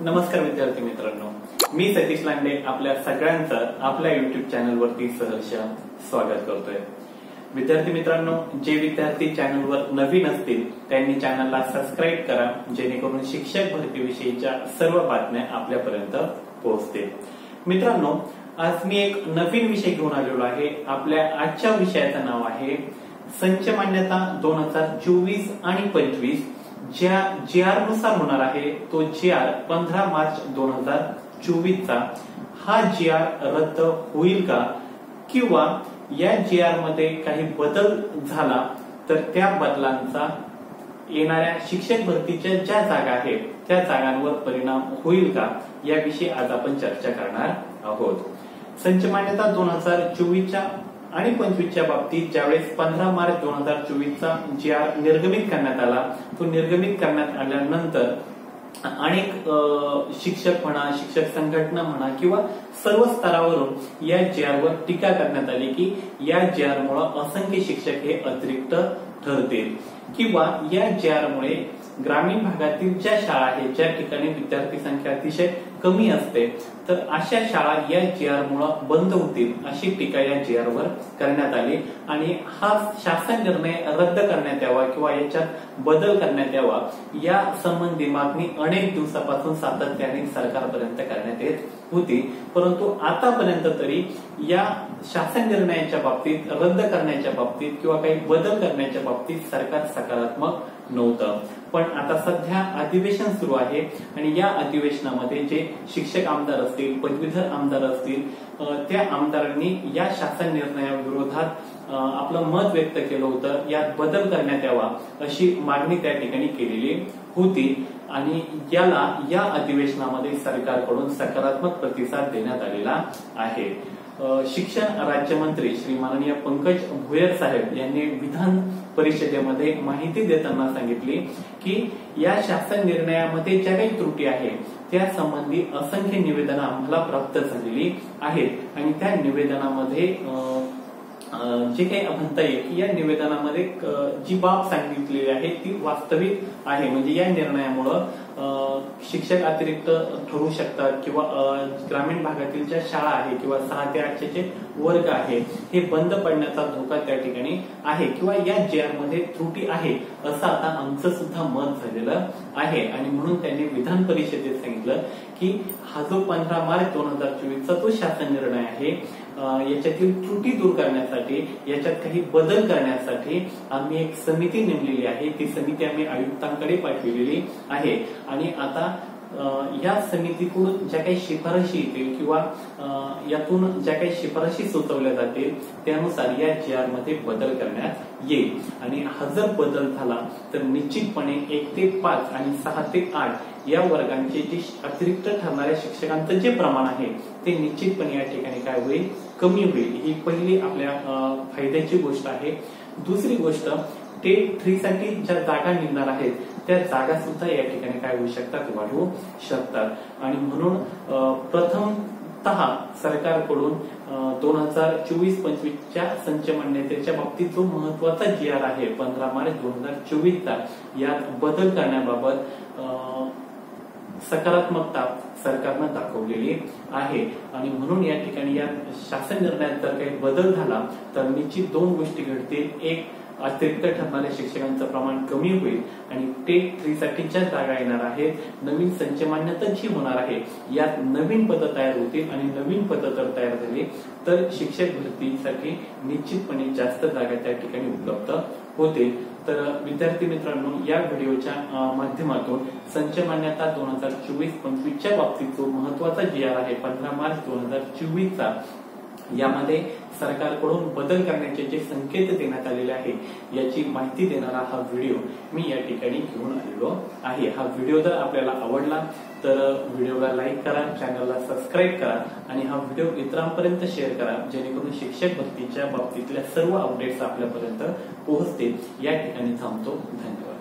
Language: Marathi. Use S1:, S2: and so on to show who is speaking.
S1: नमस्कार विद्यार्थी मित्रांनो, मी सतीश लांडे आपल्या सगळ्यांचं आपल्या YouTube चॅनलवरती सहर्ष स्वागत करतोय। विद्यार्थी मित्रांनो, जे विद्यार्थी चॅनलवर नवीन असतील त्यांनी चॅनलला सबस्क्राइब करा, जेणेकरून शिक्षक भरतीविषयीच्या सर्व बातम्या आपल्यापर्यंत पोहोचतील। मित्रांनो, आज मी एक नवीन विषय घेऊन आलेलो आहे। आपल्या आजच्या विषयाचं नाव आहे संच मान्यता 2024 आणि 25। ज्या GR नुसार होणार आहे तो GR 15 मार्च 2024 चा। हा GR रद्द होईल का, किंवा या GR मध्ये काही बदल झाला तर त्या बदलांचा येणाऱ्या शिक्षक भरतीच्या ज्या जागा आहेत त्या जागांवर परिणाम होईल का, याविषयी आज आपण चर्चा करणार आहोत। संच मान्यता 2024 आणि 25 च्या बाबतीत ज्यावेळेस 15 मार्च 2024 चा GR निर्गमित करण्यात आला, तो निर्गमित करण्यात आल्यानंतर अनेक शिक्षक म्हणा, शिक्षक संघटना म्हणा किंवा सर्व स्तरावरून या GR वर टीका करण्यात आली की या GR मुळे असंख्य शिक्षक हे अतिरिक्त ठरतील, किंवा या GR मुळे ग्रामीण भागातील ज्या शाळा आहेत ज्या ठिकाणी विद्यार्थी संख्या अतिशय कमी असते तर अशा शाळा या GR मुळे बंद होतील, अशी टीका या GR वर करण्यात आली। आणि हा शासन निर्णय रद्द करण्यात यावा किंवा याच्यात बदल करण्यात यावा या संबंधी मागणी अनेक दिवसापासून सातत्याने सरकारपर्यंत करण्यात येत होती, परंतु आतापर्यंत तरी या शासन निर्णयाच्या बाबतीत, रद्द करण्याच्या बाबतीत किंवा काही बदल करण्याच्या बाबतीत सरकार सकारात्मक नव्हतं। पण आता सध्या अधिवेशन सुरू आहे आणि या अधिवेशनामध्ये जे शिक्षक आमदार असतील, पदवीधर आमदार असतील, त्या आमदारांनी या शासन निर्णयाविरोधात आपलं मत व्यक्त केलं होतं। यात बदल करण्यात यावा अशी मागणी त्या ठिकाणी केलेली होती आणि याला या अधिवेशनामध्ये सरकारकडून सकारात्मक प्रतिसाद देण्यात आलेला आहे। शिक्षण राज्यमंत्री श्री माननीय पंकज भुयर साहेब यांनी विधान परिषदेमध्ये माहिती देताना सांगितली की या शासन निर्णयामध्ये ज्या काही त्रुटी आहेत त्या संबंधी असंख्य निवेदनं आम्हाला प्राप्त झालेली आहेत आणि त्या निवेदनामध्ये जे काही म्हणता येईल की या निवेदनामध्ये जी बाब सांगितलेली आहे ती वास्तविक आहे। म्हणजे या निर्णयामुळे शिक्षक अतिरिक्त ठरू शकतात किंवा ग्रामीण भागातील ज्या शाळा आहेत किंवा 6 ते 8 चे वर्ग आहेत हे बंद पडण्याचा धोका त्या ठिकाणी आहे, किंवा या GR मध्ये त्रुटी आहे असं आता आमचं सुद्धा मत झालेलं आहे। आणि म्हणून त्यांनी विधान परिषदेत सांगितलं की हा जो 15 मार्च 2024 चा जो शासन निर्णय आहे याच्यातील त्रुटी दूर करण्यासाठी, याच्यात काही बदल करण्यासाठी आम्ही एक समिती नेमलेली आहे। ती समिती आम्ही आयुक्तांकडे पाठवलेली आहे आणि आता या समितीकडून ज्या काही शिफारशी येतील किंवा यातून ज्या काही शिफारशी सुचवल्या जातील त्यानुसार या GR मध्ये बदल करण्यात येईल। आणि हा जर बदल झाला तर निश्चितपणे 1 ते 5 आणि 6 ते 8 या वर्गांचे जे अतिरिक्त ठरणाऱ्या शिक्षकांचं जे प्रमाण आहे ते निश्चितपणे या ठिकाणी काय होईल, कमी होईल। ही पहिली आपल्या फायद्याची गोष्ट आहे। दुसरी गोष्ट, टेट 3 साठी ज्या जागा निघणार आहेत त्या जागा सुद्धा या ठिकाणी काय होऊ शकतात, वाढवू शकतात। आणि म्हणून प्रथमतः सरकारकडून 2024-25 च्या संच मान्यतेच्या बाबतीत जो महत्वाचा GR आहे 15 मार्च 2024 चा, यात बदल करण्याबाबत सकारात्मकता सरकारनं दाखवलेली आहे। आणि म्हणून या ठिकाणी या शासन निर्णयात जर काही बदल झाला तर निश्चित 2 गोष्टी घडतील। एक, अतिरिक्त ठरणाऱ्या शिक्षकांचं प्रमाण कमी होईल आणि टेट 3 साठी ज्या जागा येणार आहेत, नवीन संच मान्यता जी होणार आहे यात नवीन पदं तयार होतील आणि नवीन पदं जर तयार झाली तर शिक्षक भरतीसाठी निश्चितपणे जास्त जागा त्या ठिकाणी उपलब्ध होतील। तर विद्यार्थी मित्रांनो, या व्हिडिओच्या माध्यमातून संच मान्यता 2024-25 च्या बाबतीत जो महत्वाचा GR आहे 15 मार्च 2024 चा, यामध्ये सरकारकडून बदल करण्याचे जे संकेत देण्यात आलेले आहे याची माहिती देणारा हा व्हिडिओ मी या ठिकाणी घेऊन आलेलो आहे। हा व्हिडिओ जर आपल्याला आवडला तर व्हिडिओला लाईक करा, चॅनलला सबस्क्राइब करा आणि हा व्हिडिओ इतरांपर्यंत शेअर करा, जेणेकरून शिक्षक भरतीच्या बाबतीतल्या सर्व अपडेट्स आपल्यापर्यंत पोहोचतील। या ठिकाणी थांबतो। धन्यवाद।